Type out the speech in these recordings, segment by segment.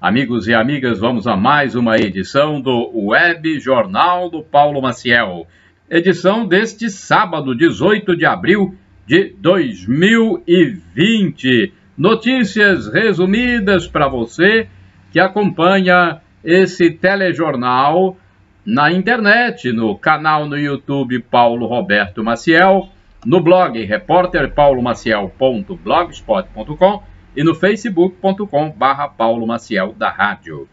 Amigos e amigas, vamos a mais uma edição do Web Jornal do Paulo Maciel. Edição deste sábado, 18 de abril de 2020. Notícias resumidas para você que acompanha esse telejornal na internet, no canal no YouTube Paulo Roberto Maciel, no blog repórterpaulomaciel.blogspot.com e no facebook.com/Paulo Maciel da Rádio.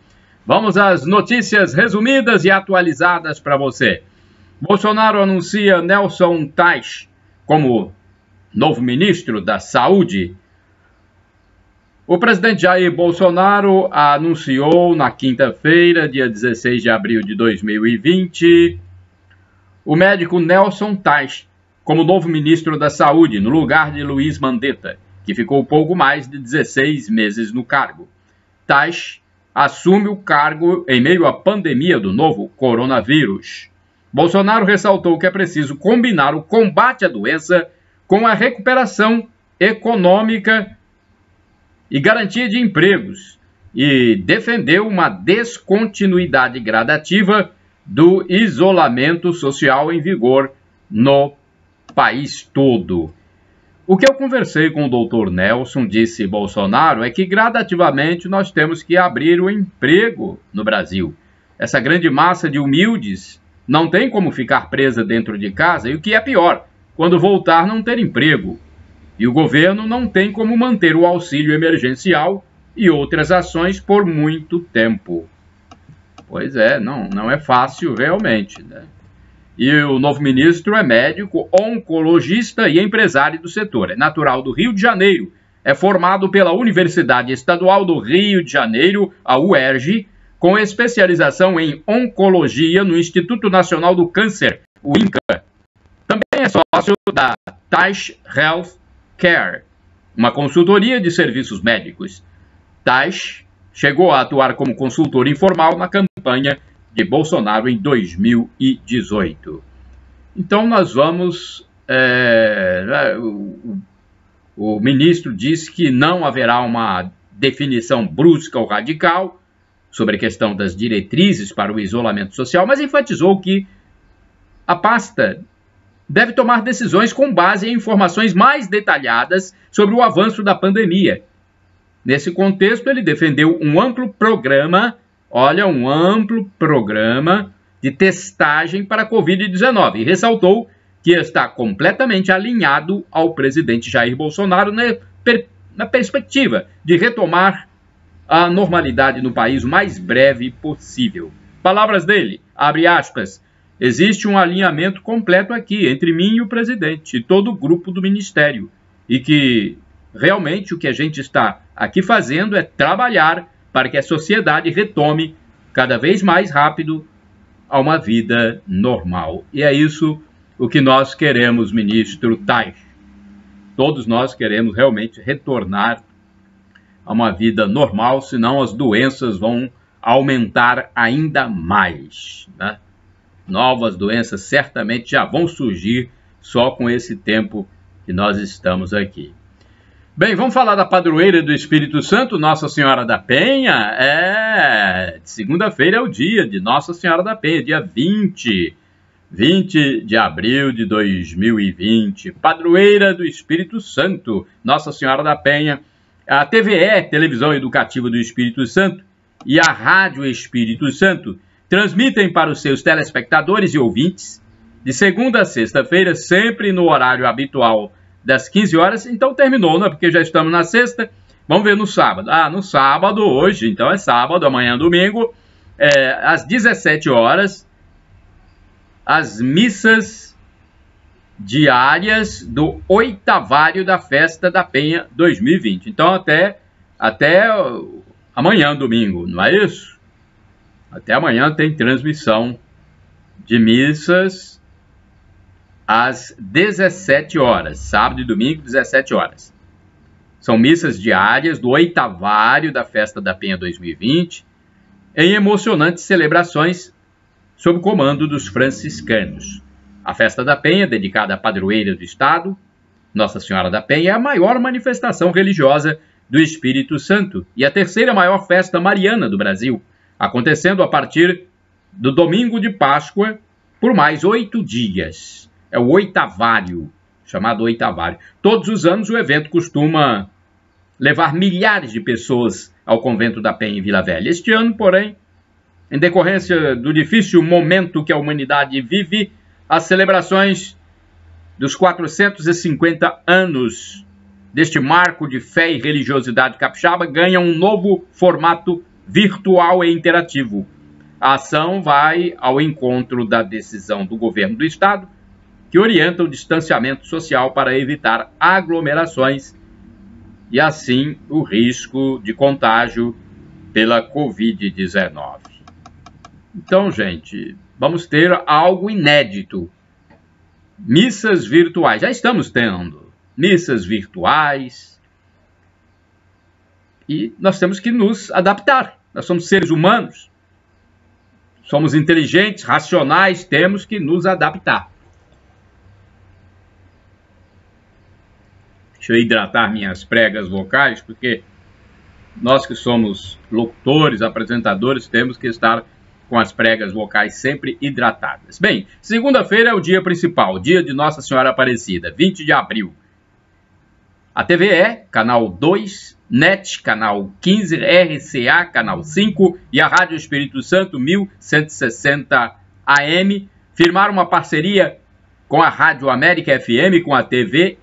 Vamos às notícias resumidas e atualizadas para você. Bolsonaro anuncia Nelson Teich como novo ministro da Saúde. O presidente Jair Bolsonaro anunciou na quinta-feira, dia 16 de abril de 2020, o médico Nelson Teich como novo ministro da Saúde, no lugar de Luiz Mandetta, que ficou pouco mais de 16 meses no cargo. Teich assume o cargo em meio à pandemia do novo coronavírus. Bolsonaro ressaltou que é preciso combinar o combate à doença com a recuperação econômica e garantia de empregos, e defendeu uma descontinuidade gradativa do isolamento social em vigor no país todo. O que eu conversei com o Dr. Nelson, disse Bolsonaro, é que gradativamente nós temos que abrir o emprego no Brasil. Essa grande massa de humildes não tem como ficar presa dentro de casa e o que é pior, quando voltar não ter emprego. E o governo não tem como manter o auxílio emergencial e outras ações por muito tempo. Pois é, não é fácil realmente, né? E o novo ministro é médico, oncologista e empresário do setor. É natural do Rio de Janeiro. É formado pela Universidade Estadual do Rio de Janeiro, a UERJ, com especialização em oncologia no Instituto Nacional do Câncer, o INCA. Também é sócio da Teich Health Care, uma consultoria de serviços médicos. Teich chegou a atuar como consultor informal na campanha de Bolsonaro em 2018. Então nós vamos... o ministro disse que não haverá uma definição brusca ou radical sobre a questão das diretrizes para o isolamento social, mas enfatizou que a pasta deve tomar decisões com base em informações mais detalhadas sobre o avanço da pandemia. Nesse contexto, ele defendeu um amplo programa de testagem para a Covid-19 e ressaltou que está completamente alinhado ao presidente Jair Bolsonaro na perspectiva de retomar a normalidade no país o mais breve possível. Palavras dele, abre aspas, existe um alinhamento completo aqui entre mim e o presidente e todo o grupo do ministério e que realmente o que a gente está aqui fazendo é trabalhar para que a sociedade retome cada vez mais rápido a uma vida normal. E é isso o que nós queremos, ministro Teich. Todos nós queremos realmente retornar a uma vida normal, senão as doenças vão aumentar ainda mais, né? Novas doenças certamente já vão surgir só com esse tempo que nós estamos aqui. Bem, vamos falar da padroeira do Espírito Santo, Nossa Senhora da Penha. Segunda-feira é o dia de Nossa Senhora da Penha, dia 20 de abril de 2020. Padroeira do Espírito Santo, Nossa Senhora da Penha. A TVE, Televisão Educativa do Espírito Santo, e a Rádio Espírito Santo transmitem para os seus telespectadores e ouvintes, de segunda a sexta-feira, sempre no horário habitual das 15 horas, então terminou, né? Porque já estamos na sexta, vamos ver no sábado. No sábado, hoje, então é sábado, amanhã domingo, às 17 horas, as missas diárias do oitavário da Festa da Penha 2020. Então até amanhã domingo, não é isso? Até amanhã tem transmissão de missas às 17 horas, sábado e domingo, 17 horas. São missas diárias do oitavário da Festa da Penha 2020, em emocionantes celebrações sob o comando dos franciscanos. A Festa da Penha, dedicada à padroeira do Estado, Nossa Senhora da Penha, é a maior manifestação religiosa do Espírito Santo e a terceira maior festa mariana do Brasil, acontecendo a partir do domingo de Páscoa por mais 8 dias. É o oitavário, chamado oitavário. Todos os anos o evento costuma levar milhares de pessoas ao Convento da Penha em Vila Velha. Este ano, porém, em decorrência do difícil momento que a humanidade vive, as celebrações dos 450 anos deste marco de fé e religiosidade capixaba ganham um novo formato virtual e interativo. A ação vai ao encontro da decisão do governo do estado, que orienta o distanciamento social para evitar aglomerações e, assim, o risco de contágio pela Covid-19. Então, gente, vamos ter algo inédito. Missas virtuais. Já estamos tendo missas virtuais. E nós temos que nos adaptar. Nós somos seres humanos. Somos inteligentes, racionais, temos que nos adaptar. Deixa eu hidratar minhas pregas vocais, porque nós que somos locutores, apresentadores, temos que estar com as pregas vocais sempre hidratadas. Bem, segunda-feira é o dia principal, dia de Nossa Senhora Aparecida, 20 de abril. A TVE, canal 2, NET, canal 15, RCA, canal 5 e a Rádio Espírito Santo, 1160 AM, firmaram uma parceria com a Rádio América FM, com a TV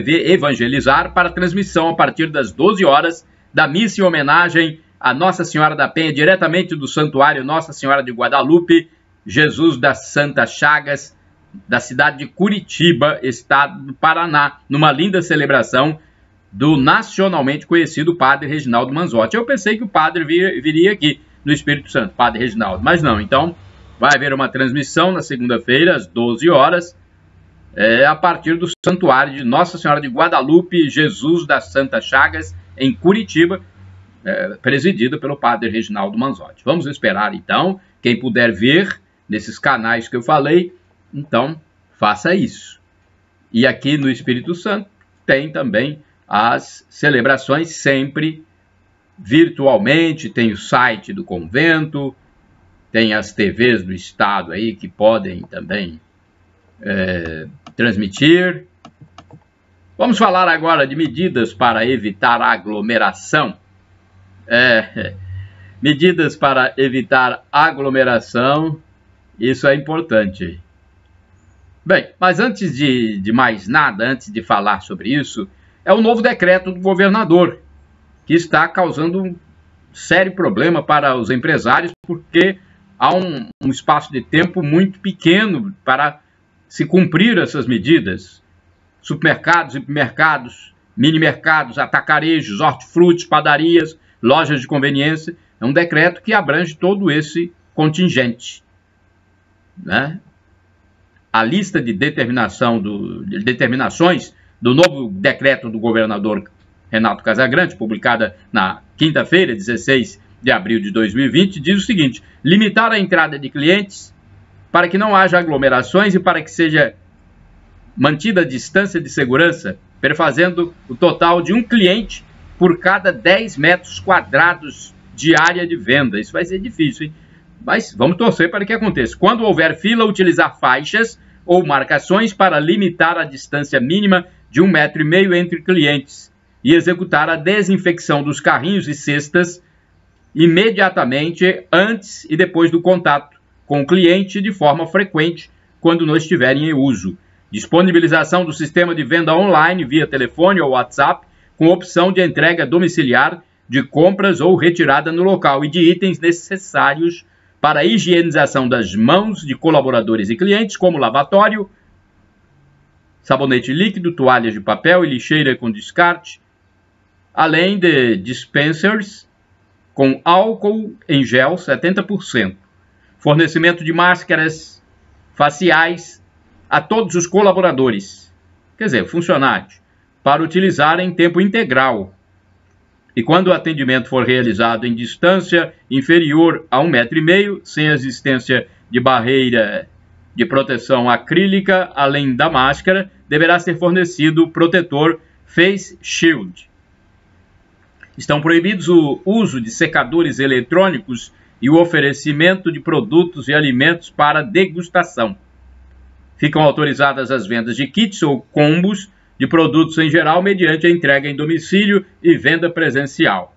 Evangelizar, para transmissão a partir das 12 horas da missa em homenagem a Nossa Senhora da Penha, diretamente do Santuário Nossa Senhora de Guadalupe, Jesus das Santas Chagas, da cidade de Curitiba, estado do Paraná, numa linda celebração do nacionalmente conhecido Padre Reginaldo Manzotti. Eu pensei que o padre viria aqui no Espírito Santo, Padre Reginaldo, mas não. Então, vai haver uma transmissão na segunda-feira, às 12 horas, a partir do Santuário de Nossa Senhora de Guadalupe, Jesus das Santas Chagas, em Curitiba, presidida pelo Padre Reginaldo Manzotti. Vamos esperar, então, quem puder ver nesses canais que eu falei, então, faça isso. E aqui no Espírito Santo tem também as celebrações sempre virtualmente, tem o site do convento, tem as TVs do estado aí que podem também transmitir. Vamos falar agora de medidas para evitar a aglomeração. Medidas para evitar aglomeração, isso é importante. Bem, mas antes de mais nada, antes de falar sobre isso, é o novo decreto do governador, que está causando um sério problema para os empresários, porque há um espaço de tempo muito pequeno para se cumprir essas medidas. Supermercados, hipermercados, mini-mercados, atacarejos, hortifrutis, padarias, lojas de conveniência. É um decreto que abrange todo esse contingente, né? A lista de determinações do novo decreto do governador Renato Casagrande, publicada na quinta-feira, 16 de abril de 2020, diz o seguinte: limitar a entrada de clientes para que não haja aglomerações e para que seja mantida a distância de segurança, perfazendo o total de um cliente por cada 10 metros quadrados de área de venda. Isso vai ser difícil, hein? Mas vamos torcer para que aconteça. Quando houver fila, utilizar faixas ou marcações para limitar a distância mínima de 1,5 m entre clientes e executar a desinfecção dos carrinhos e cestas imediatamente antes e depois do contato com o cliente de forma frequente quando não estiverem em uso. Disponibilização do sistema de venda online via telefone ou WhatsApp com opção de entrega domiciliar de compras ou retirada no local e de itens necessários para a higienização das mãos de colaboradores e clientes, como lavatório, sabonete líquido, toalhas de papel e lixeira com descarte, além de dispensers com álcool em gel 70%, fornecimento de máscaras faciais a todos os colaboradores, quer dizer, funcionários, para utilizar em tempo integral. E quando o atendimento for realizado em distância inferior a 1,5 m, sem existência de barreira de proteção acrílica, além da máscara, deverá ser fornecido o protetor Face Shield. Estão proibidos o uso de secadores eletrônicos e o oferecimento de produtos e alimentos para degustação. Ficam autorizadas as vendas de kits ou combos de produtos em geral mediante a entrega em domicílio e venda presencial,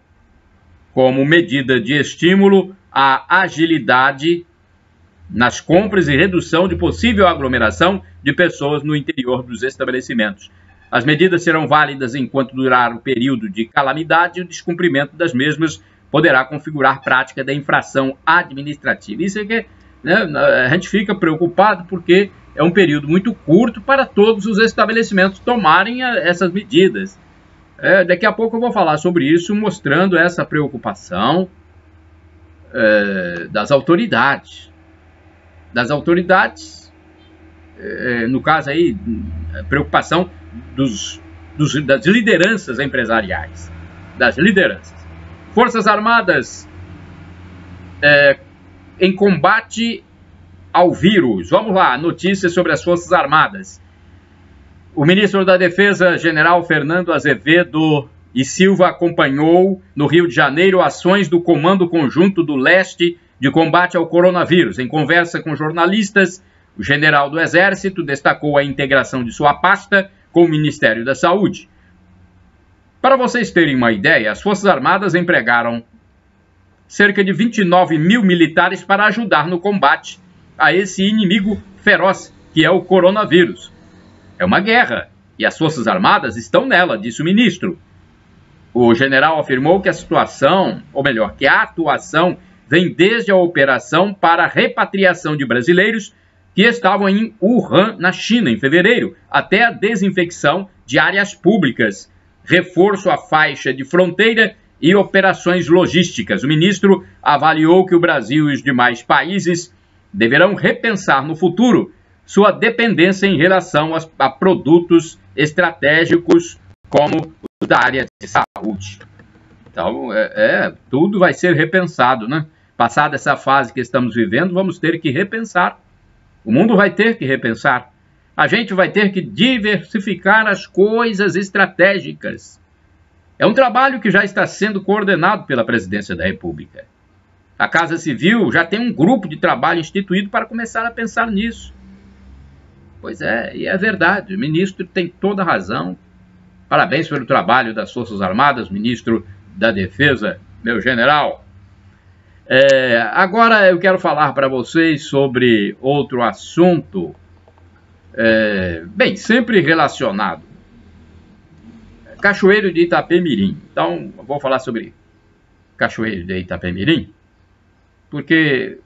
como medida de estímulo à agilidade nas compras e redução de possível aglomeração de pessoas no interior dos estabelecimentos. As medidas serão válidas enquanto durar o período de calamidade e o descumprimento das mesmas poderá configurar prática da infração administrativa. Isso é que, né, a gente fica preocupado porque é um período muito curto para todos os estabelecimentos tomarem essas medidas. Daqui a pouco eu vou falar sobre isso, mostrando essa preocupação das autoridades. No caso aí, preocupação das lideranças empresariais, das lideranças. Forças Armadas em combate ao vírus. Vamos lá, notícias sobre as Forças Armadas. O ministro da Defesa, general Fernando Azevedo e Silva, acompanhou no Rio de Janeiro ações do Comando Conjunto do Leste de combate ao coronavírus. Em conversa com jornalistas, o general do Exército destacou a integração de sua pasta com o Ministério da Saúde. Para vocês terem uma ideia, as Forças Armadas empregaram cerca de 29 mil militares para ajudar no combate a esse inimigo feroz que é o coronavírus. É uma guerra e as Forças Armadas estão nela, disse o ministro. O general afirmou que a situação, ou melhor, que a atuação vem desde a operação para a repatriação de brasileiros que estavam em Wuhan, na China, em fevereiro, até a desinfecção de áreas públicas, reforço à faixa de fronteira e operações logísticas. O ministro avaliou que o Brasil e os demais países deverão repensar no futuro sua dependência em relação a produtos estratégicos como os da área de saúde. Então, tudo vai ser repensado, né? Passada essa fase que estamos vivendo, vamos ter que repensar. O mundo vai ter que repensar. A gente vai ter que diversificar as coisas estratégicas. É um trabalho que já está sendo coordenado pela Presidência da República. A Casa Civil já tem um grupo de trabalho instituído para começar a pensar nisso. Pois é, e é verdade, o ministro tem toda a razão. Parabéns pelo trabalho das Forças Armadas, ministro da Defesa, meu general. Agora eu quero falar para vocês sobre outro assunto, bem, sempre relacionado. Cachoeiro de Itapemirim. Então, eu vou falar sobre Cachoeiro de Itapemirim, porque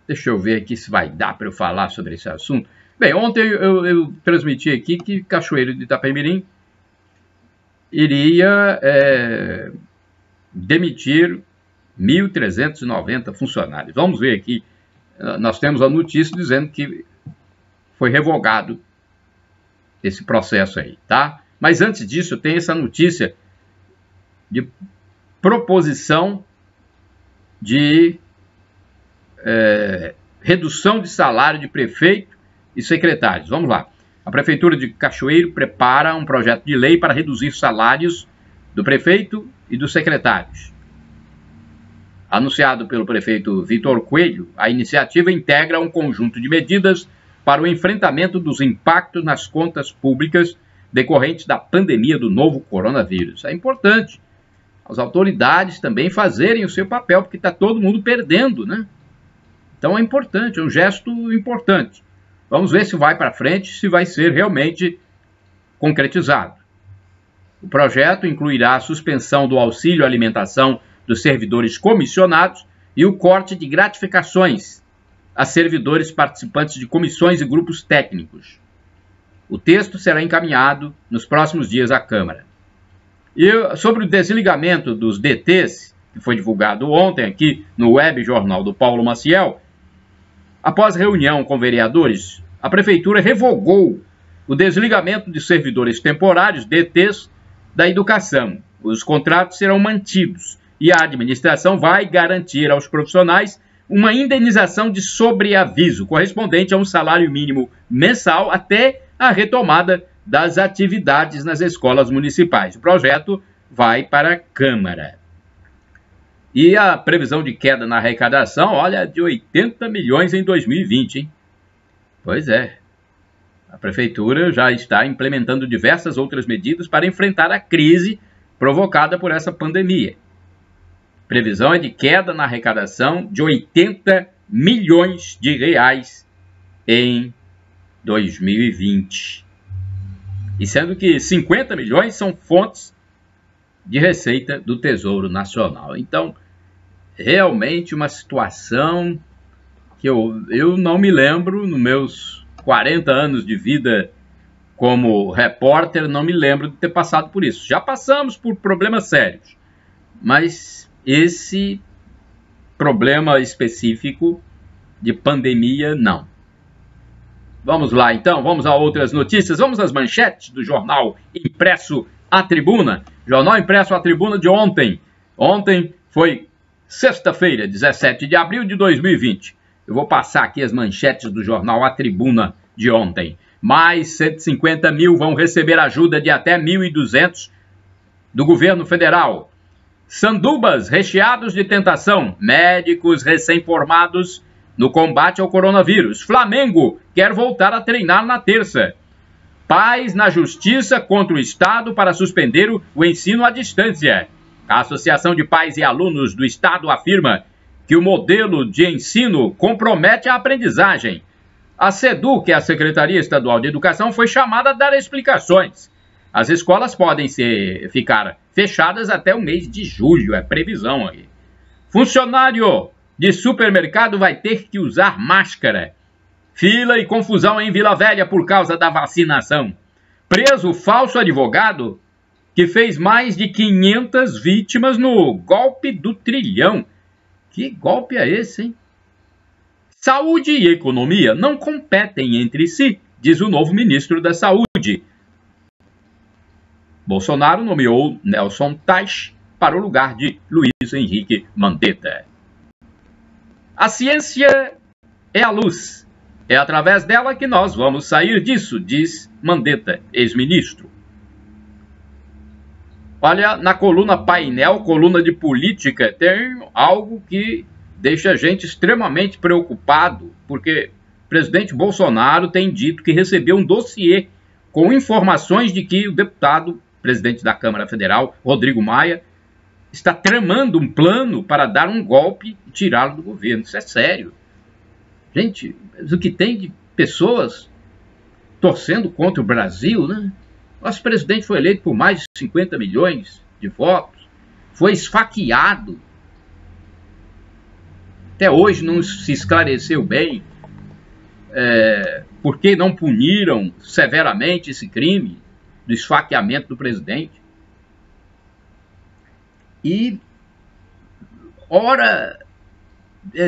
deixa eu ver aqui se vai dar para eu falar sobre esse assunto. Bem, ontem eu transmiti aqui que Cachoeiro de Itapemirim iria demitir 1.390 funcionários. Vamos ver aqui, nós temos a notícia dizendo que foi revogado esse processo aí, tá? Mas antes disso, tem essa notícia de proposição de redução de salário de prefeito e secretários. Vamos lá. A Prefeitura de Cachoeiro prepara um projeto de lei para reduzir salários do prefeito e dos secretários. Anunciado pelo prefeito Vitor Coelho, a iniciativa integra um conjunto de medidas para o enfrentamento dos impactos nas contas públicas decorrentes da pandemia do novo coronavírus. É importante as autoridades também fazerem o seu papel, porque está todo mundo perdendo, né? Então é importante, é um gesto importante. Vamos ver se vai para frente, se vai ser realmente concretizado. O projeto incluirá a suspensão do auxílio alimentação dos servidores comissionados e o corte de gratificações a servidores participantes de comissões e grupos técnicos. O texto será encaminhado nos próximos dias à Câmara. E sobre o desligamento dos DTs, que foi divulgado ontem aqui no web jornal do Paulo Maciel, após reunião com vereadores, a Prefeitura revogou o desligamento de servidores temporários, DTs, da educação. Os contratos serão mantidos e a administração vai garantir aos profissionais uma indenização de sobreaviso, correspondente a um salário mínimo mensal até a retomada das atividades nas escolas municipais. O projeto vai para a Câmara. E a previsão de queda na arrecadação, olha, de 80 milhões em 2020, hein? Pois é. A Prefeitura já está implementando diversas outras medidas para enfrentar a crise provocada por essa pandemia. Previsão é de queda na arrecadação de 80 milhões de reais em 2020. E sendo que 50 milhões são fontes de receita do Tesouro Nacional. Então, realmente uma situação que eu não me lembro, nos meus 40 anos de vida como repórter, não me lembro de ter passado por isso. Já passamos por problemas sérios, mas esse problema específico de pandemia, não. Vamos lá, então, vamos a outras notícias. Vamos às manchetes do jornal impresso A Tribuna. Jornal impresso A Tribuna de ontem. Ontem foi sexta-feira, 17 de abril de 2020. Eu vou passar aqui as manchetes do jornal A Tribuna de ontem. Mais 150 mil vão receber ajuda de até 1.200 do governo federal. Sandubas recheados de tentação. Médicos recém-formados no combate ao coronavírus. Flamengo quer voltar a treinar na terça. Pais na justiça contra o Estado para suspender o ensino à distância. A Associação de Pais e Alunos do Estado afirma que o modelo de ensino compromete a aprendizagem. A SEDU, que é a Secretaria Estadual de Educação, foi chamada a dar explicações. As escolas podem ficar fechadas até o mês de julho, é previsão aí. Funcionário de supermercado vai ter que usar máscara. Fila e confusão em Vila Velha por causa da vacinação. Preso falso advogado que fez mais de 500 vítimas no golpe do trilhão. Que golpe é esse, hein? Saúde e economia não competem entre si, diz o novo ministro da Saúde. Bolsonaro nomeou Nelson Teich para o lugar de Luiz Henrique Mandetta. A ciência é a luz. É através dela que nós vamos sair disso, diz Mandetta, ex-ministro. Olha, na coluna Painel, coluna de política, tem algo que deixa a gente extremamente preocupado, porque o presidente Bolsonaro tem dito que recebeu um dossiê com informações de que o deputado, presidente da Câmara Federal, Rodrigo Maia, está tramando um plano para dar um golpe e tirá-lo do governo. Isso é sério. Gente, o que tem de pessoas torcendo contra o Brasil, né? Nosso presidente foi eleito por mais de 50 milhões de votos, foi esfaqueado. Até hoje não se esclareceu bem por que não puniram severamente esse crime do esfaqueamento do presidente. E, ora,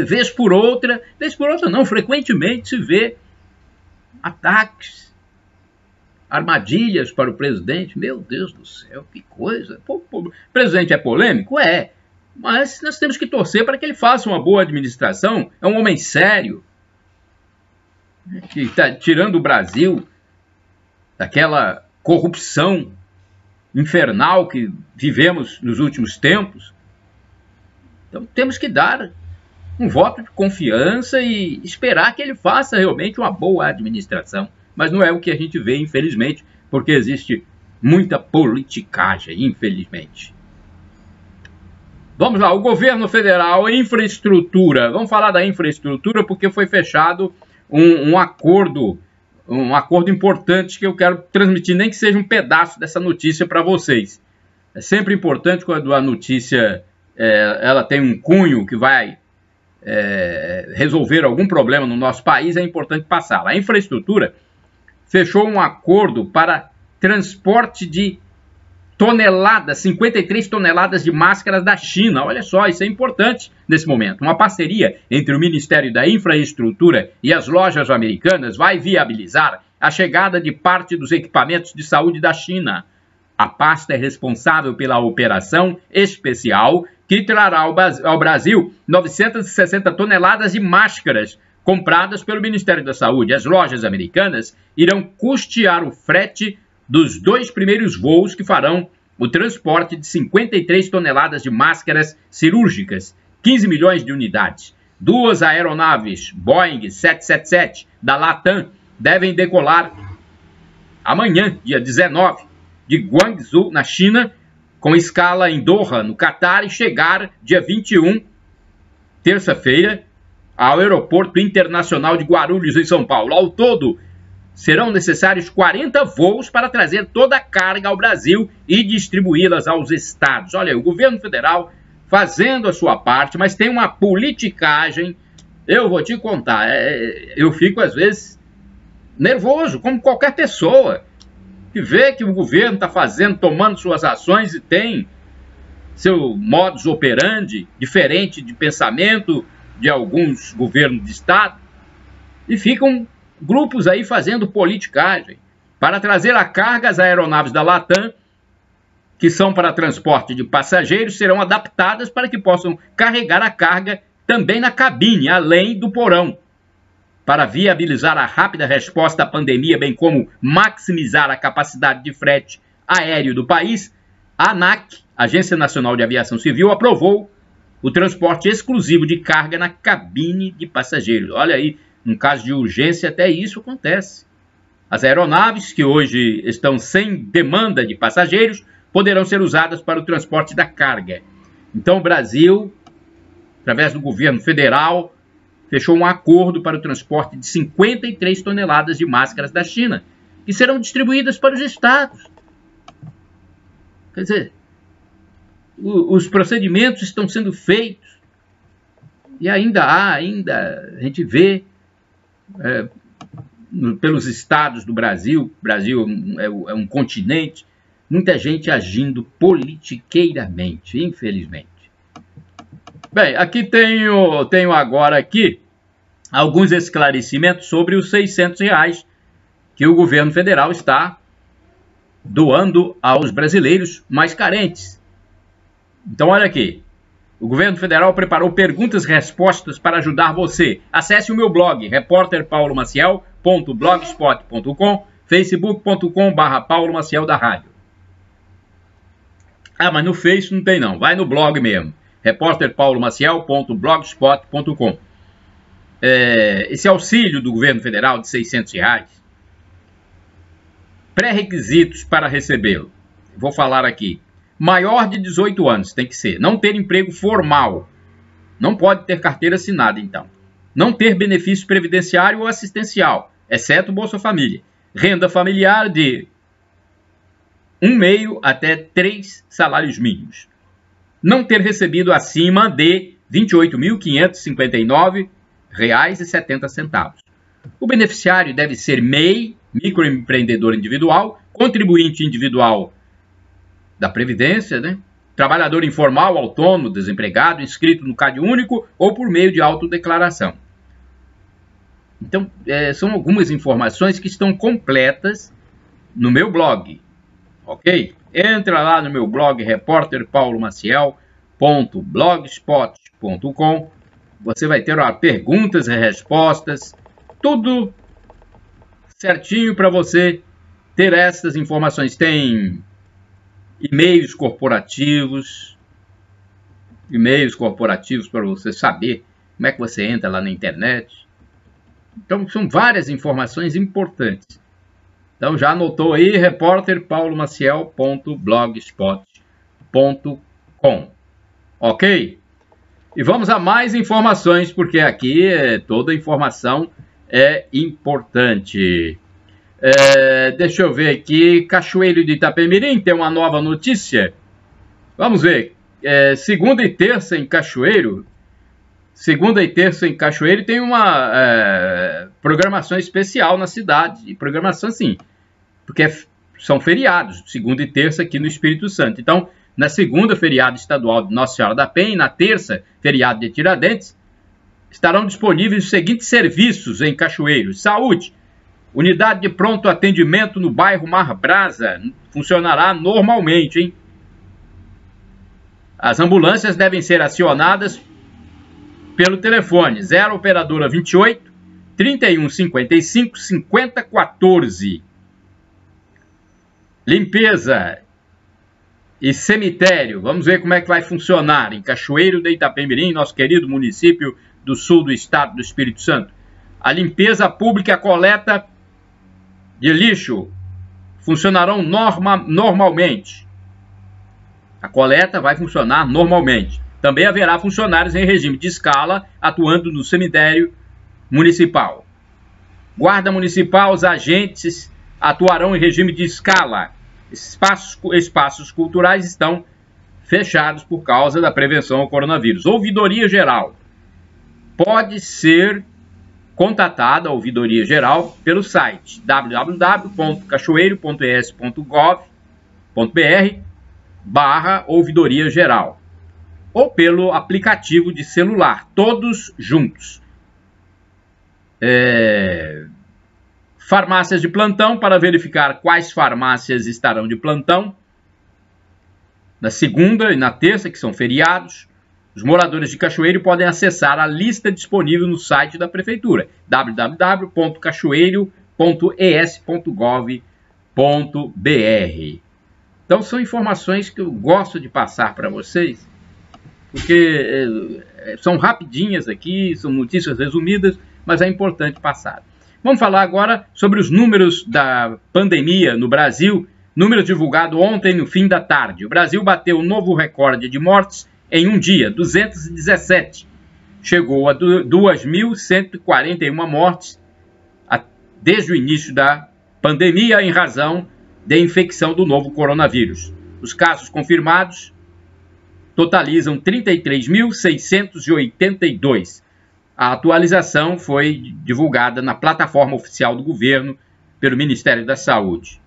vez por outra não, frequentemente se vê ataques, armadilhas para o presidente. Meu Deus do céu, que coisa. O presidente é polêmico? É. Mas nós temos que torcer para que ele faça uma boa administração. É um homem sério, que está tirando o Brasil daquela corrupção infernal que vivemos nos últimos tempos. Então temos que dar um voto de confiança e esperar que ele faça realmente uma boa administração. Mas não é o que a gente vê, infelizmente, porque existe muita politicagem, infelizmente. Vamos lá, o governo federal, infraestrutura. Vamos falar da infraestrutura porque foi fechado um acordo importante que eu quero transmitir, nem que seja um pedaço dessa notícia para vocês. É sempre importante quando a notícia ela tem um cunho que vai resolver algum problema no nosso país, é importante passar. A infraestrutura fechou um acordo para transporte de toneladas, 53 toneladas de máscaras da China. Olha só, isso é importante nesse momento. Uma parceria entre o Ministério da Infraestrutura e as lojas americanas vai viabilizar a chegada de parte dos equipamentos de saúde da China. A pasta é responsável pela operação especial que trará ao Brasil 960 toneladas de máscaras compradas pelo Ministério da Saúde. As lojas americanas irão custear o frete dos 2 primeiros voos que farão o transporte de 53 toneladas de máscaras cirúrgicas, 15 milhões de unidades. 2 aeronaves Boeing 777 da Latam devem decolar amanhã, dia 19, de Guangzhou, na China, com escala em Doha, no Catar, e chegar dia 21, terça-feira, ao Aeroporto Internacional de Guarulhos, em São Paulo. Ao todo, serão necessários 40 voos para trazer toda a carga ao Brasil e distribuí-las aos estados. Olha, o governo federal fazendo a sua parte, mas tem uma politicagem, eu vou te contar, eu fico às vezes nervoso, como qualquer pessoa, que vê que o governo está fazendo, tomando suas ações e tem seu modus operandi diferente de pensamento de alguns governos de estado, e ficam grupos aí fazendo politicagem para trazer a carga. As aeronaves da Latam, que são para transporte de passageiros, serão adaptadas para que possam carregar a carga também na cabine, além do porão, para viabilizar a rápida resposta à pandemia, bem como maximizar a capacidade de frete aéreo do país. A ANAC, Agência Nacional de Aviação Civil, aprovou o transporte exclusivo de carga na cabine de passageiros. Olha aí, no caso de urgência, até isso acontece. As aeronaves, que hoje estão sem demanda de passageiros, poderão ser usadas para o transporte da carga. Então, o Brasil, através do governo federal, fechou um acordo para o transporte de 53 toneladas de máscaras da China, que serão distribuídas para os estados. Quer dizer, os procedimentos estão sendo feitos e ainda a gente vê pelos estados do Brasil, o Brasil é um continente, muita gente agindo politiqueiramente, infelizmente. Bem, aqui tenho agora aqui alguns esclarecimentos sobre os R$600 que o governo federal está doando aos brasileiros mais carentes. Então, olha aqui. O governo federal preparou perguntas e respostas para ajudar você. Acesse o meu blog, repórterpaulomaciel.blogspot.com, facebook.com/Paulo Maciel da Rádio. Ah, mas no Face não tem não. Vai no blog mesmo. repórterpaulomaciel.blogspot.com. Esse auxílio do governo federal de R$600, pré-requisitos para recebê-lo. Vou falar aqui. Maior de 18 anos tem que ser. Não ter emprego formal. Não pode ter carteira assinada, então. Não ter benefício previdenciário ou assistencial, exceto Bolsa Família. Renda familiar de 1,5 até 3 salários mínimos. Não ter recebido acima de R$ 28.559,70. O beneficiário deve ser MEI, microempreendedor individual, contribuinte individual da Previdência, né? Trabalhador informal, autônomo, desempregado, inscrito no CadÚnico ou por meio de autodeclaração. Então, são algumas informações que estão completas no meu blog, ok? Entra lá no meu blog, repórterpaulomaciel.blogspot.com. Você vai ter perguntas e respostas, tudo certinho para você ter essas informações. Tem e-mails corporativos para você saber como é que você entra lá na internet. Então, são várias informações importantes. Então, já anotou aí, repórterpaulomaciel.blogspot.com. Ok? E vamos a mais informações, porque aqui toda informação é importante. Deixa eu ver aqui. Cachoeiro de Itapemirim tem uma nova notícia. Vamos ver. Segunda e terça em Cachoeiro. Segunda e terça em Cachoeiro tem uma programação especial na cidade. E programação assim, porque são feriados, segunda e terça aqui no Espírito Santo. Então, na segunda, feriado estadual de Nossa Senhora da Penha, e na terça, feriado de Tiradentes, estarão disponíveis os seguintes serviços em Cachoeiro. Saúde. Unidade de pronto atendimento no bairro Mar Brasa. Funcionará normalmente, hein? As ambulâncias devem ser acionadas pelo telefone 0 operadora 28 31 55 50 14. limpeza e cemitério. Vamos ver como é que vai funcionar em Cachoeiro de Itapemirim, nosso querido município do sul do estado do Espírito Santo. A limpeza pública e a coleta de lixo funcionarão normalmente. A coleta vai funcionar normalmente. Também haverá funcionários em regime de escala atuando no cemitério municipal. Guarda municipal, os agentes atuarão em regime de escala. Espaços culturais estão fechados por causa da prevenção ao coronavírus. Ouvidoria geral. Pode ser contatada a ouvidoria geral pelo site www.cachoeiro.es.gov.br/ouvidoria geral ou pelo aplicativo de celular, todos juntos. Farmácias de plantão, para verificar quais farmácias estarão de plantão na segunda e na terça, que são feriados. Os moradores de Cachoeiro podem acessar a lista disponível no site da Prefeitura, www.cachoeiro.es.gov.br. Então, são informações que eu gosto de passar para vocês, porque são rapidinhas aqui, são notícias resumidas, mas é importante passar. Vamos falar agora sobre os números da pandemia no Brasil, número divulgado ontem no fim da tarde. O Brasil bateu um novo recorde de mortes em um dia, 217. Chegou a 2.141 mortes desde o início da pandemia em razão da infecção do novo coronavírus. Os casos confirmados totalizam 33.682. A atualização foi divulgada na plataforma oficial do governo pelo Ministério da Saúde.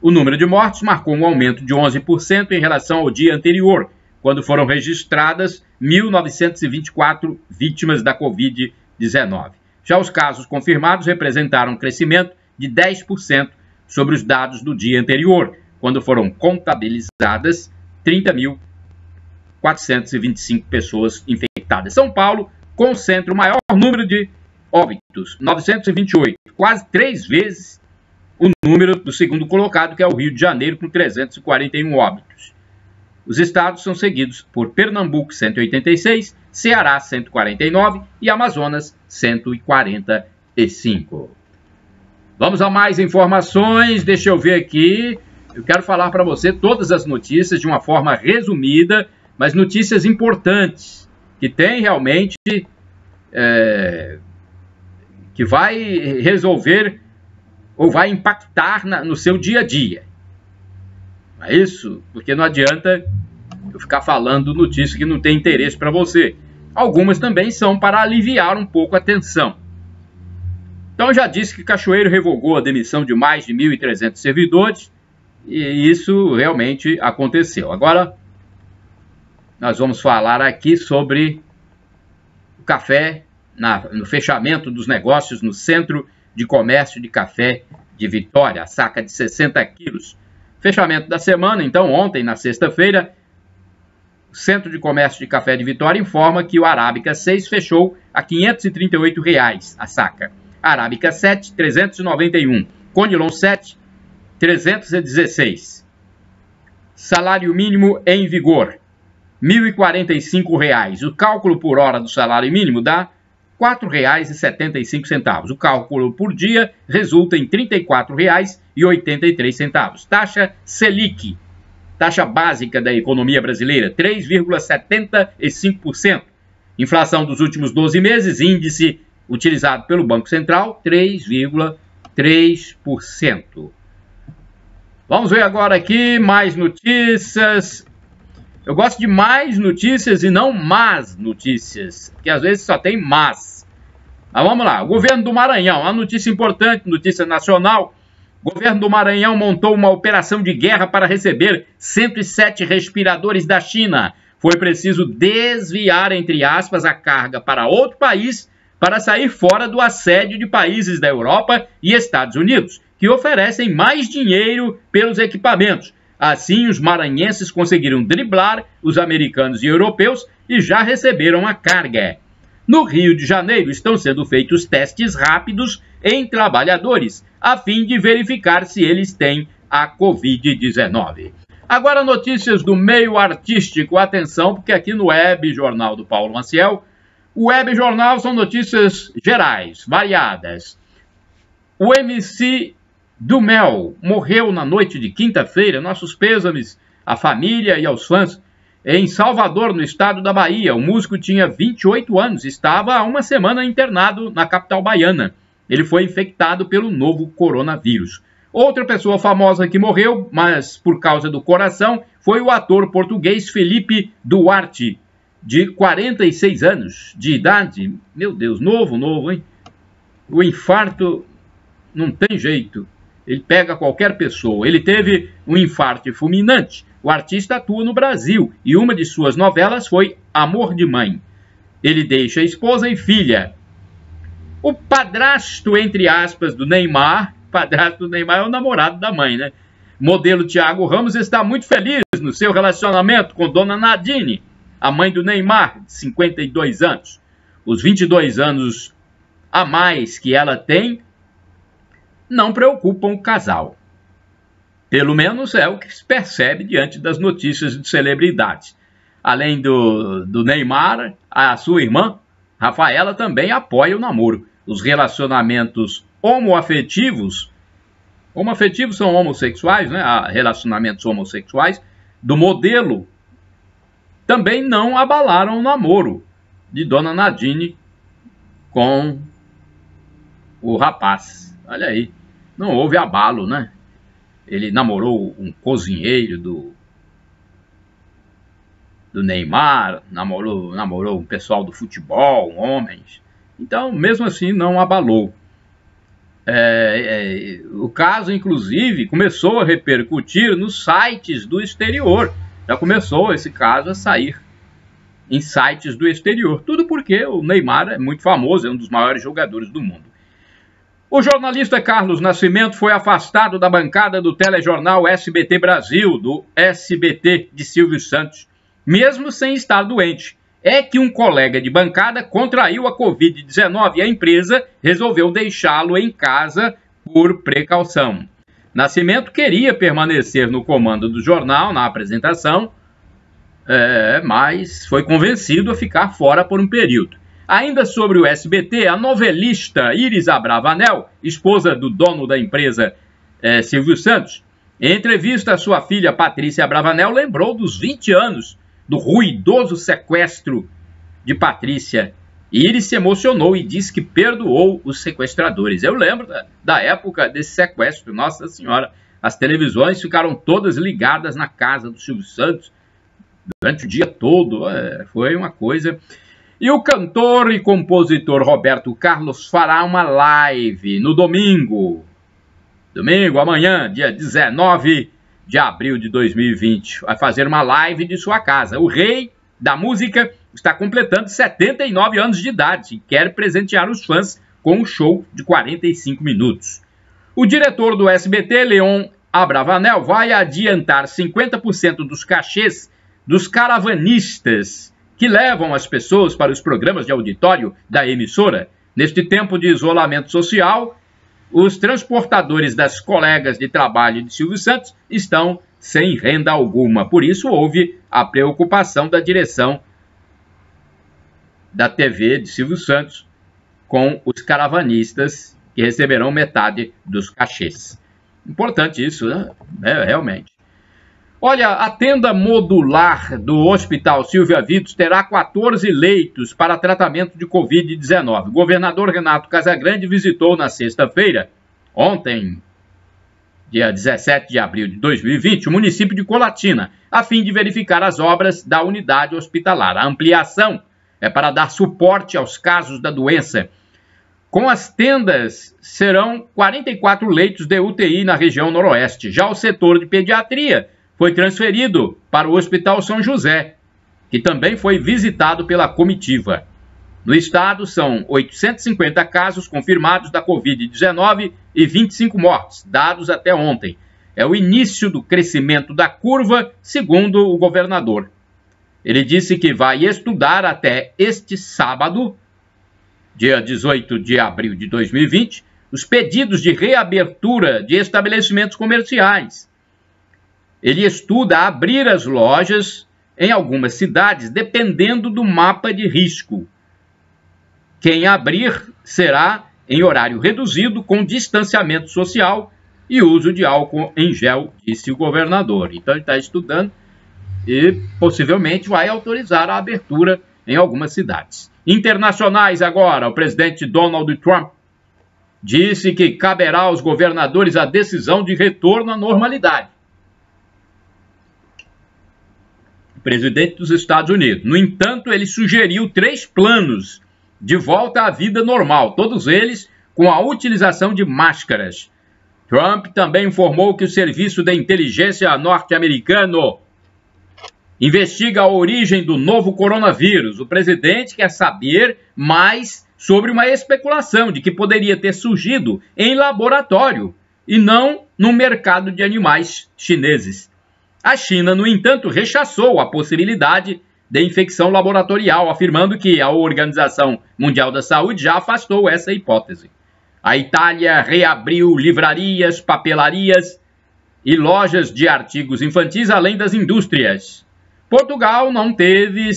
O número de mortes marcou um aumento de 11% em relação ao dia anterior, quando foram registradas 1.924 vítimas da Covid-19. Já os casos confirmados representaram um crescimento de 10% sobre os dados do dia anterior, quando foram contabilizadas 30.425 pessoas infectadas. São Paulo concentra o maior número de óbitos, 928, quase 3 vezes o número do segundo colocado, que é o Rio de Janeiro, com 341 óbitos. Os estados são seguidos por Pernambuco, 186, Ceará, 149 e Amazonas, 145. Vamos a mais informações, deixa eu ver aqui. Eu quero falar para você todas as notícias de uma forma resumida, mas notícias importantes, que tem realmente, que vai resolver ou vai impactar no seu dia a dia. Não é isso? Porque não adianta eu ficar falando notícias que não tem interesse para você. Algumas também são para aliviar um pouco a tensão. Então, eu já disse que Cachoeiro revogou a demissão de mais de 1.300 servidores, e isso realmente aconteceu. Agora, nós vamos falar aqui sobre o café, no fechamento dos negócios no Centro de Comércio de Café de Vitória, a saca de 60 quilos. Fechamento da semana, então, ontem, na sexta-feira, o Centro de Comércio de Café de Vitória informa que o Arábica 6 fechou a R$ 538 a saca. Arábica 7, 391. Conilon 7, 316. Salário mínimo em vigor, R$ 1.045. O cálculo por hora do salário mínimo dá R$ 4,75. O cálculo por dia resulta em R$ 34,83. Taxa Selic, taxa básica da economia brasileira, 3,75%. Inflação dos últimos 12 meses, índice utilizado pelo Banco Central, 3,3%. Vamos ver agora aqui mais notícias. Eu gosto de mais notícias e não más notícias, porque às vezes só tem más. Mas vamos lá, o governo do Maranhão, uma notícia importante, notícia nacional. O governo do Maranhão montou uma operação de guerra para receber 107 respiradores da China. Foi preciso desviar, entre aspas, a carga para outro país para sair fora do assédio de países da Europa e Estados Unidos, que oferecem mais dinheiro pelos equipamentos. Assim, os maranhenses conseguiram driblar os americanos e europeus e já receberam a carga. No Rio de Janeiro, estão sendo feitos testes rápidos em trabalhadores, a fim de verificar se eles têm à Covid-19. Agora notícias do meio artístico. Atenção, porque aqui no Web Jornal do Paulo Maciel, o Web Jornal são notícias gerais, variadas. O MC Dumel morreu na noite de quinta-feira. Nossos pêsames à família e aos fãs. Em Salvador, no estado da Bahia, o músico tinha 28 anos, estava há uma semana internado na capital baiana. Ele foi infectado pelo novo coronavírus. Outra pessoa famosa que morreu, mas por causa do coração, foi o ator português Felipe Duarte, de 46 anos de idade. Meu Deus, novo, hein? O infarto não tem jeito. Ele pega qualquer pessoa. Ele teve um infarto fulminante. O artista atua no Brasil e uma de suas novelas foi Amor de Mãe. Ele deixa a esposa e filha. O padrasto, entre aspas, do Neymar, padrasto do Neymar é o namorado da mãe, né? Modelo Thiago Ramos está muito feliz no seu relacionamento com Dona Nadine, a mãe do Neymar, de 52 anos. Os 22 anos a mais que ela tem não preocupam o casal. Pelo menos é o que se percebe diante das notícias de celebridades. Além do Neymar, a sua irmã, Rafaela, também apoia o namoro. Os relacionamentos homoafetivos são homossexuais, né? Relacionamentos homossexuais do modelo também não abalaram o namoro de Dona Nadine com o rapaz. Olha aí, não houve abalo, né? Ele namorou um cozinheiro do Neymar, namorou um pessoal do futebol, homens. Então, mesmo assim, não abalou. O caso, inclusive, começou a repercutir nos sites do exterior. Já começou esse caso a sair em sites do exterior. Tudo porque o Neymar é muito famoso, é um dos maiores jogadores do mundo. O jornalista Carlos Nascimento foi afastado da bancada do telejornal SBT Brasil, do SBT de Silvio Santos, mesmo sem estar doente. É que um colega de bancada contraiu a Covid-19 e a empresa resolveu deixá-lo em casa por precaução. Nascimento queria permanecer no comando do jornal, na apresentação, mas foi convencido a ficar fora por um período. Ainda sobre o SBT, a novelista Iris Abravanel, esposa do dono da empresa Silvio Santos, em entrevista à sua filha Patrícia Abravanel, lembrou dos 20 anos do ruidoso sequestro de Patrícia. Iris se emocionou e disse que perdoou os sequestradores. Eu lembro da época desse sequestro, Nossa Senhora. As televisões ficaram todas ligadas na casa do Silvio Santos durante o dia todo. Foi uma coisa... E o cantor e compositor Roberto Carlos fará uma live no domingo, amanhã, dia 19 de abril de 2020. Vai fazer uma live de sua casa. O rei da música está completando 79 anos de idade e quer presentear os fãs com um show de 45 minutos. O diretor do SBT, Leon Abravanel, vai adiantar 50% dos cachês dos caravanistas que levam as pessoas para os programas de auditório da emissora. Neste tempo de isolamento social, os transportadores das colegas de trabalho de Silvio Santos estão sem renda alguma. Por isso, houve a preocupação da direção da TV de Silvio Santos com os caravanistas que receberão metade dos cachês. Importante isso, né? Realmente. Olha, a tenda modular do Hospital Silvia Vitos terá 14 leitos para tratamento de Covid-19. O governador Renato Casagrande visitou na sexta-feira, ontem, dia 17 de abril de 2020, o município de Colatina, a fim de verificar as obras da unidade hospitalar. A ampliação é para dar suporte aos casos da doença. Com as tendas, serão 44 leitos de UTI na região noroeste. Já o setor de pediatria foi transferido para o Hospital São José, que também foi visitado pela comitiva. No estado, são 850 casos confirmados da Covid-19 e 25 mortes, dados até ontem. É o início do crescimento da curva, segundo o governador. Ele disse que vai estudar até este sábado, dia 18 de abril de 2020, os pedidos de reabertura de estabelecimentos comerciais. Ele estuda abrir as lojas em algumas cidades, dependendo do mapa de risco. Quem abrir será em horário reduzido, com distanciamento social e uso de álcool em gel, disse o governador. Então ele está estudando e possivelmente vai autorizar a abertura em algumas cidades. Internacionais agora, o presidente Donald Trump disse que caberá aos governadores a decisão de retorno à normalidade. O presidente dos Estados Unidos. No entanto, ele sugeriu 3 planos de volta à vida normal, todos eles com a utilização de máscaras. Trump também informou que o Serviço de Inteligência norte-americano investiga a origem do novo coronavírus. O presidente quer saber mais sobre uma especulação de que poderia ter surgido em laboratório e não no mercado de animais chineses. A China, no entanto, rechaçou a possibilidade de infecção laboratorial, afirmando que a Organização Mundial da Saúde já afastou essa hipótese. A Itália reabriu livrarias, papelarias e lojas de artigos infantis, além das indústrias. Portugal não teve o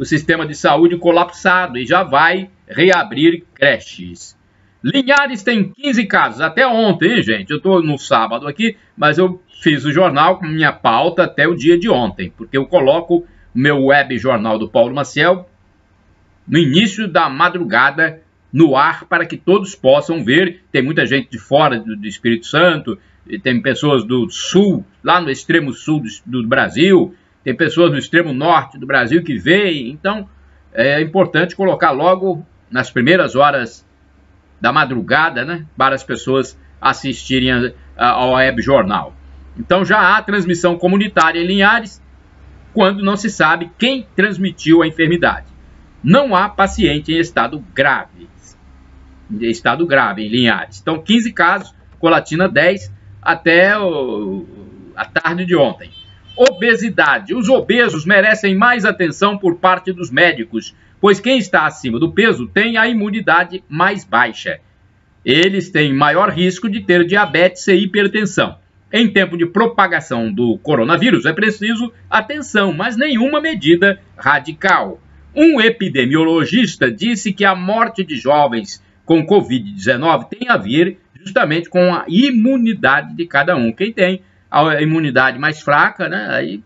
sistema de saúde colapsado e já vai reabrir creches. Linhares tem 15 casos, até ontem, hein, gente? Eu estou no sábado aqui, mas eu fiz o jornal com minha pauta até o dia de ontem, porque eu coloco o meu web jornal do Paulo Maciel no início da madrugada no ar para que todos possam ver. Tem muita gente de fora do Espírito Santo, tem pessoas do sul, lá no extremo sul do Brasil, tem pessoas no extremo norte do Brasil que veem. Então é importante colocar logo nas primeiras horas da madrugada, né, para as pessoas assistirem ao web jornal. Então já há transmissão comunitária em Linhares, quando não se sabe quem transmitiu a enfermidade. Não há paciente em estado grave em Linhares. Então 15 casos, Colatina 10, até a tarde de ontem. Obesidade. Os obesos merecem mais atenção por parte dos médicos, pois quem está acima do peso tem a imunidade mais baixa. Eles têm maior risco de ter diabetes e hipertensão. Em tempo de propagação do coronavírus é preciso atenção, mas nenhuma medida radical. Um epidemiologista disse que a morte de jovens com Covid-19 tem a ver justamente com a imunidade de cada um. Quem tem a imunidade mais fraca, né, aí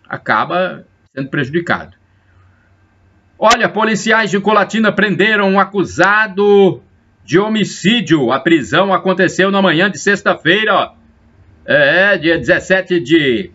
acaba sendo prejudicado. Olha, policiais de Colatina prenderam um acusado de homicídio. A prisão aconteceu na manhã de sexta-feira, dia 17 de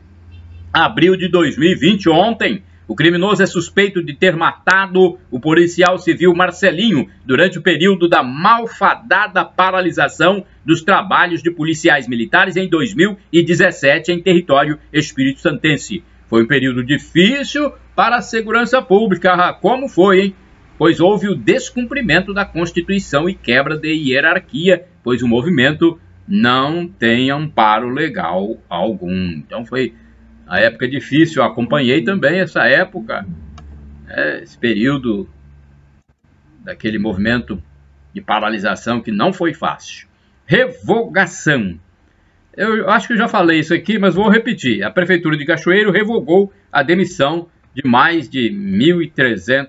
abril de 2020, ontem. O criminoso é suspeito de ter matado o policial civil Marcelinho durante o período da malfadada paralisação dos trabalhos de policiais militares em 2017 em território espírito-santense. Foi um período difícil para a segurança pública. Como foi, hein? Pois houve o descumprimento da Constituição e quebra de hierarquia, pois o movimento não tem amparo legal algum. Então foi a época difícil. Eu acompanhei também essa época, esse período daquele movimento de paralisação que não foi fácil. Revogação. Eu acho que eu já falei isso aqui, mas vou repetir. A Prefeitura de Cachoeiro revogou a demissão de mais de 1.300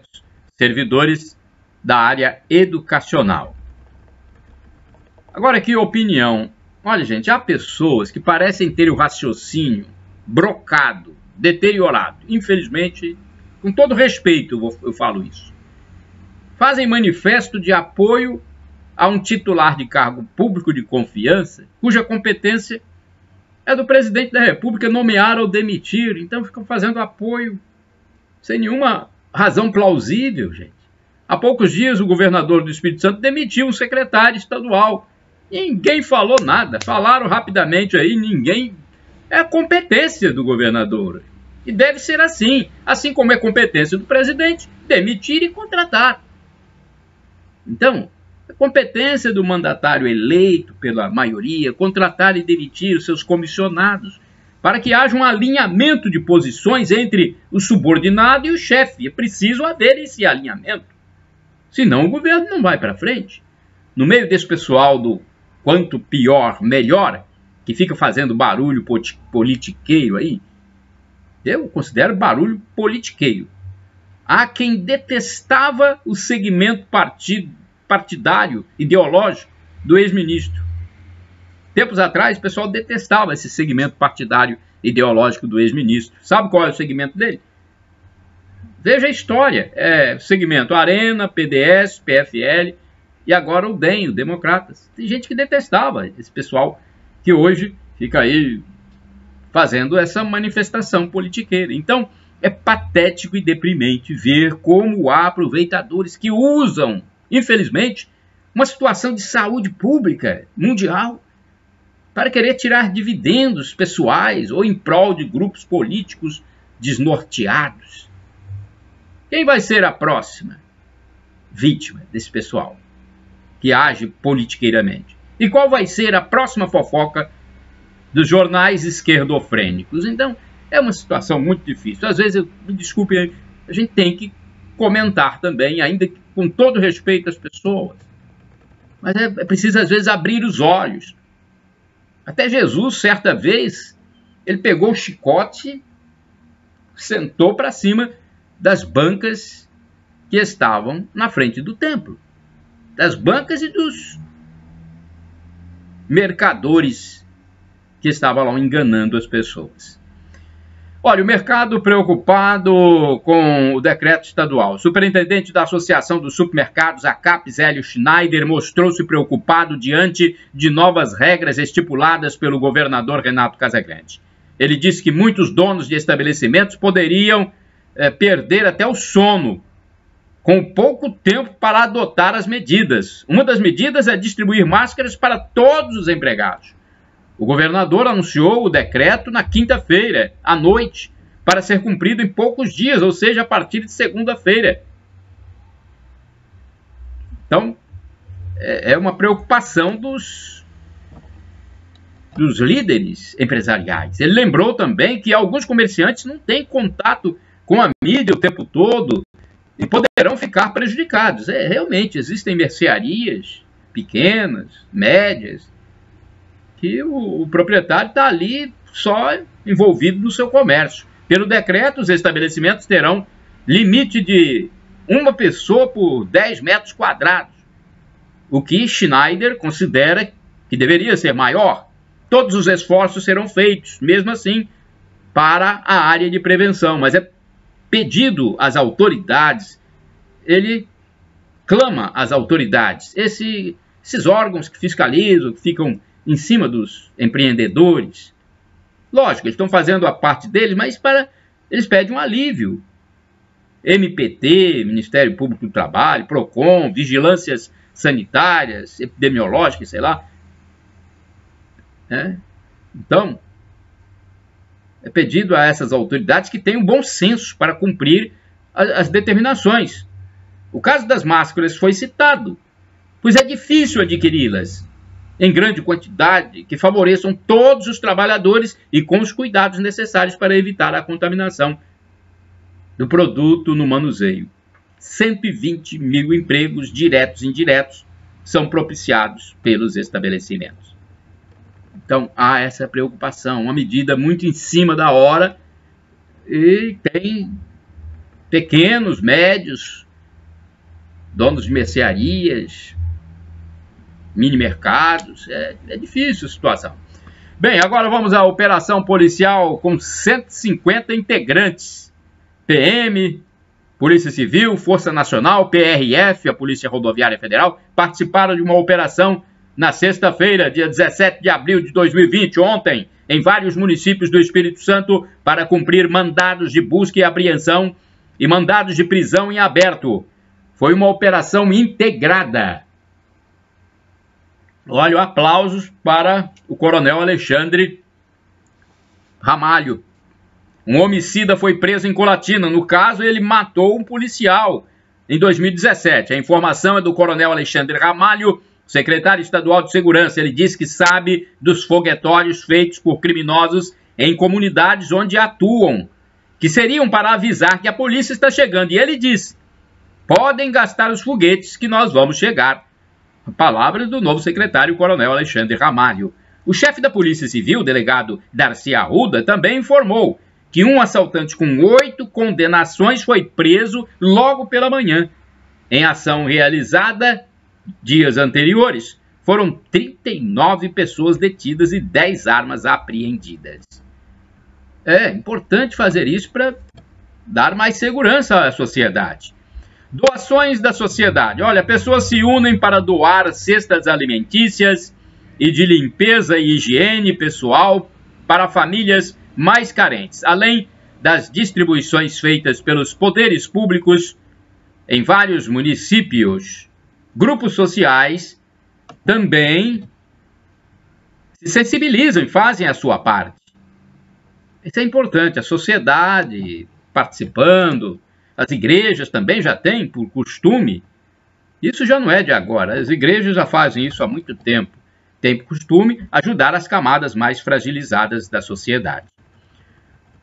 servidores da área educacional. Agora aqui, opinião. Olha, gente, há pessoas que parecem ter o raciocínio brocado, deteriorado. Infelizmente, com todo respeito, eu falo isso. Fazem manifesto de apoio a um titular de cargo público de confiança, cuja competência é do presidente da República nomear ou demitir. Então ficam fazendo apoio sem nenhuma razão plausível, gente. Há poucos dias o governador do Espírito Santo demitiu um secretário estadual. Ninguém falou nada. Falaram rapidamente aí, ninguém... É a competência do governador. E deve ser assim. Assim como é competência do presidente demitir e contratar. Então, a competência do mandatário eleito pela maioria contratar e demitir os seus comissionados para que haja um alinhamento de posições entre o subordinado e o chefe. É preciso haver esse alinhamento. Senão o governo não vai para frente. no meio desse pessoal do quanto pior, melhor, que fica fazendo barulho politiqueiro aí, eu considero barulho politiqueiro. Há quem detestava o segmento partidário, ideológico do ex-ministro. Tempos atrás, o pessoal detestava esse segmento partidário ideológico do ex-ministro. Sabe qual é o segmento dele? Veja a história. É o segmento Arena, PDS, PFL e agora o DEM, o Democratas. Tem gente que detestava esse pessoal que hoje fica aí fazendo essa manifestação politiqueira. Então, é patético e deprimente ver como há aproveitadores que usam, infelizmente, uma situação de saúde pública mundial para querer tirar dividendos pessoais ou em prol de grupos políticos desnorteados. Quem vai ser a próxima vítima desse pessoal que age politiqueiramente? E qual vai ser a próxima fofoca dos jornais esquerdofrênicos? Então, é uma situação muito difícil. Às vezes, me desculpe, a gente tem que comentar também, ainda que com todo respeito às pessoas. Mas é preciso, às vezes, abrir os olhos. Até Jesus, certa vez, ele pegou o chicote, sentou para cima das bancas que estavam na frente do templo. Das bancas e dos mercadores que estavam lá enganando as pessoas. Olha, o mercado preocupado com o decreto estadual. O superintendente da Associação dos Supermercados, a CAPES, Hélio Schneider, mostrou-se preocupado diante de novas regras estipuladas pelo governador Renato Casagrande. Ele disse que muitos donos de estabelecimentos poderiam perder até o sono com pouco tempo para adotar as medidas. Uma das medidas é distribuir máscaras para todos os empregados. O governador anunciou o decreto na quinta-feira, à noite, para ser cumprido em poucos dias, ou seja, a partir de segunda-feira. Então, é uma preocupação dos líderes empresariais. Ele lembrou também que alguns comerciantes não têm contato com a mídia o tempo todo e poderão ficar prejudicados. Realmente, existem mercearias pequenas, médias, que o proprietário está ali só envolvido no seu comércio. Pelo decreto, os estabelecimentos terão limite de uma pessoa por 10 metros quadrados, o que Schneider considera que deveria ser maior. Todos os esforços serão feitos, mesmo assim, para a área de prevenção, mas é pedido às autoridades, ele clama às autoridades, esses órgãos que fiscalizam, que ficam em cima dos empreendedores. Lógico, eles estão fazendo a parte deles, mas eles pedem um alívio. MPT, Ministério Público do Trabalho, PROCON, vigilâncias sanitárias, epidemiológicas, sei lá. Então, é pedido a essas autoridades que tenham bom senso para cumprir as determinações. O caso das máscaras foi citado, pois é difícil adquiri-las em grande quantidade, que favoreçam todos os trabalhadores e com os cuidados necessários para evitar a contaminação do produto no manuseio. 120 mil empregos diretos e indiretos são propiciados pelos estabelecimentos. Então, há essa preocupação, uma medida muito em cima da hora, e tem pequenos, médios, donos de mercearias, mini mercados, é difícil a situação. Bem, agora vamos à operação policial com 150 integrantes. PM, Polícia Civil, Força Nacional, PRF, a Polícia Rodoviária Federal, participaram de uma operação na sexta-feira, dia 17 de abril de 2020, ontem, em vários municípios do Espírito Santo, para cumprir mandados de busca e apreensão e mandados de prisão em aberto. Foi uma operação integrada. Olha, aplausos para o coronel Alexandre Ramalho. Um homicida foi preso em Colatina. No caso, ele matou um policial em 2017. A informação é do coronel Alexandre Ramalho, secretário estadual de segurança. Ele diz que sabe dos foguetórios feitos por criminosos em comunidades onde atuam, que seriam para avisar que a polícia está chegando. E ele diz: podem gastar os foguetes que nós vamos chegar. Palavras do novo secretário Coronel Alexandre Ramalho. O chefe da Polícia Civil, delegado Darcy Arruda, também informou que um assaltante com 8 condenações foi preso logo pela manhã. Em ação realizada dias anteriores, foram 39 pessoas detidas e 10 armas apreendidas. É importante fazer isso para dar mais segurança à sociedade. Doações da sociedade. Olha, pessoas se unem para doar cestas alimentícias e de limpeza e higiene pessoal para famílias mais carentes, além das distribuições feitas pelos poderes públicos em vários municípios. Grupos sociais também se sensibilizam e fazem a sua parte. Isso é importante, a sociedade participando, as igrejas também já têm por costume, isso já não é de agora, as igrejas já fazem isso há muito tempo, tem por costume ajudar as camadas mais fragilizadas da sociedade.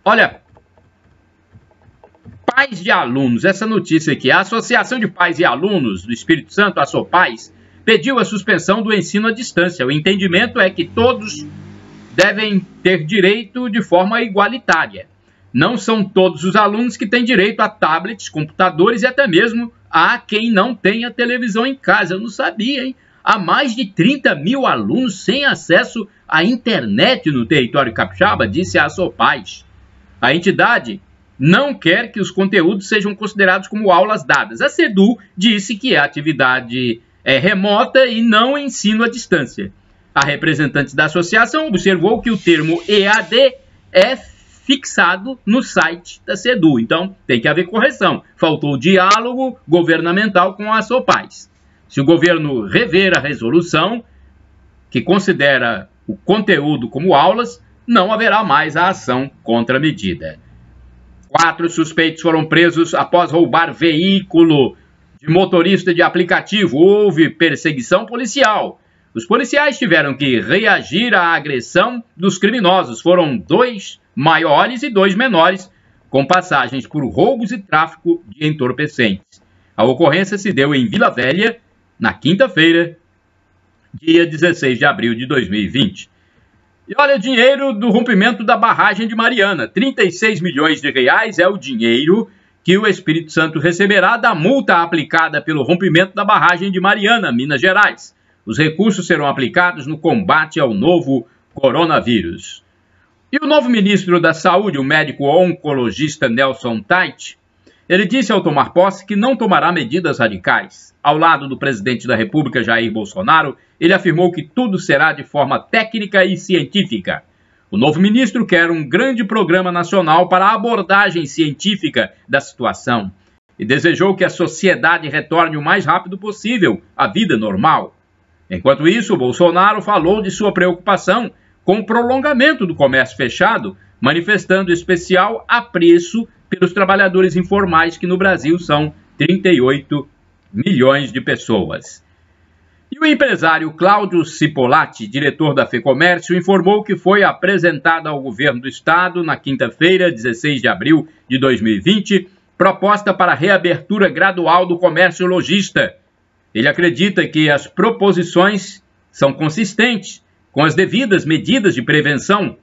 Olha, pais de alunos, essa notícia aqui, a Associação de Pais e Alunos do Espírito Santo, a ASOPAES, pediu a suspensão do ensino à distância. O entendimento é que todos devem ter direito de forma igualitária. Não são todos os alunos que têm direito a tablets, computadores e até mesmo há quem não tenha televisão em casa. Eu não sabia, hein? Há mais de 30 mil alunos sem acesso à internet no território capixaba, disse a ASOPAES. A entidade não quer que os conteúdos sejam considerados como aulas dadas. A CEDU disse que a atividade é remota e não ensino à distância. A representante da associação observou que o termo EAD é fixado no site da CEDU, então tem que haver correção. Faltou diálogo governamental com a ASOPAES. Se o governo rever a resolução, que considera o conteúdo como aulas, não haverá mais a ação contra a medida. 4 suspeitos foram presos após roubar veículo de motorista de aplicativo. Houve perseguição policial. Os policiais tiveram que reagir à agressão dos criminosos. Foram 2 maiores e 2 menores, com passagens por roubos e tráfico de entorpecentes. A ocorrência se deu em Vila Velha, na quinta-feira, dia 16 de abril de 2020. E olha, dinheiro do rompimento da barragem de Mariana. 36 milhões de reais é o dinheiro que o Espírito Santo receberá da multa aplicada pelo rompimento da barragem de Mariana, Minas Gerais. Os recursos serão aplicados no combate ao novo coronavírus. E o novo ministro da Saúde, o médico oncologista Nelson Tait, ele disse ao tomar posse que não tomará medidas radicais. Ao lado do presidente da República, Jair Bolsonaro, ele afirmou que tudo será de forma técnica e científica. O novo ministro quer um grande programa nacional para a abordagem científica da situação e desejou que a sociedade retorne o mais rápido possível à vida normal. Enquanto isso, Bolsonaro falou de sua preocupação com o prolongamento do comércio fechado, manifestando especial apreço pelos trabalhadores informais, que no Brasil são 38 milhões de pessoas. E o empresário Cláudio Cipolatti, diretor da FEComércio, informou que foi apresentada ao governo do estado, na quinta-feira, 16 de abril de 2020, proposta para a reabertura gradual do comércio lojista. Ele acredita que as proposições são consistentes com as devidas medidas de prevenção.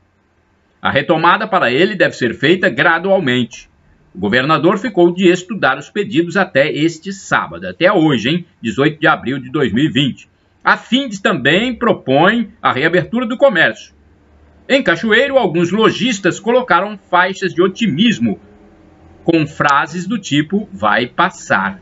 A retomada para ele deve ser feita gradualmente. O governador ficou de estudar os pedidos até este sábado, até hoje, 18 de abril de 2020. A Findes também propõe a reabertura do comércio. Em Cachoeiro, alguns lojistas colocaram faixas de otimismo com frases do tipo "vai passar".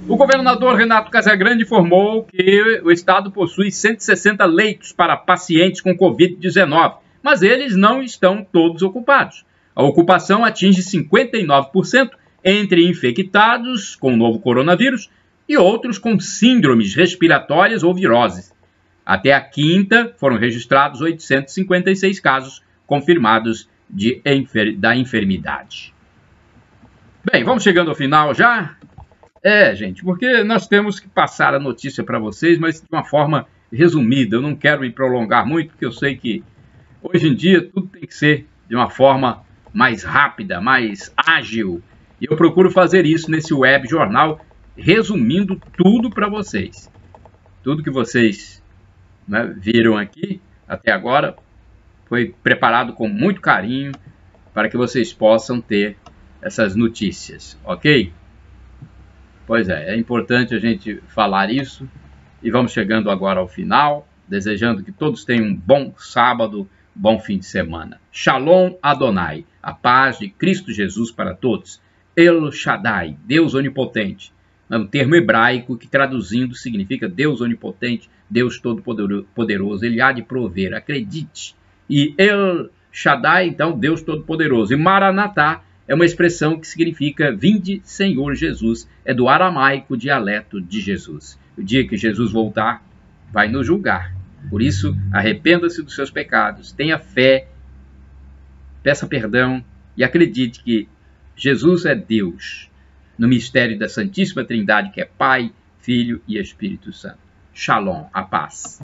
O governador Renato Casagrande informou que o estado possui 160 leitos para pacientes com Covid-19, mas eles não estão todos ocupados. A ocupação atinge 59% entre infectados com o novo coronavírus e outros com síndromes respiratórias ou viroses. Até a quinta, foram registrados 856 casos confirmados da enfermidade. Bem, vamos chegando ao final já? Gente, porque nós temos que passar a notícia para vocês, mas de uma forma resumida. Eu não quero me prolongar muito, porque eu sei que hoje em dia tudo tem que ser de uma forma mais rápida, mais ágil. E eu procuro fazer isso nesse web jornal resumindo tudo para vocês. Tudo que vocês, né, viram aqui até agora foi preparado com muito carinho para que vocês possam ter essas notícias, ok? Pois é importante a gente falar isso. E vamos chegando agora ao final, desejando que todos tenham um bom sábado, bom fim de semana. Shalom Adonai, a paz de Cristo Jesus para todos. El Shaddai, Deus onipotente. É um termo hebraico que traduzindo significa Deus onipotente, Deus todo-poderoso. Ele há de prover, acredite. E El Shaddai, então, Deus todo-poderoso. E Maranatá é uma expressão que significa vinde, Senhor Jesus. É do aramaico dialeto de Jesus. O dia que Jesus voltar, vai nos julgar. Por isso, arrependa-se dos seus pecados, tenha fé, peça perdão e acredite que Jesus é Deus, no mistério da Santíssima Trindade, que é Pai, Filho e Espírito Santo. Shalom, a paz.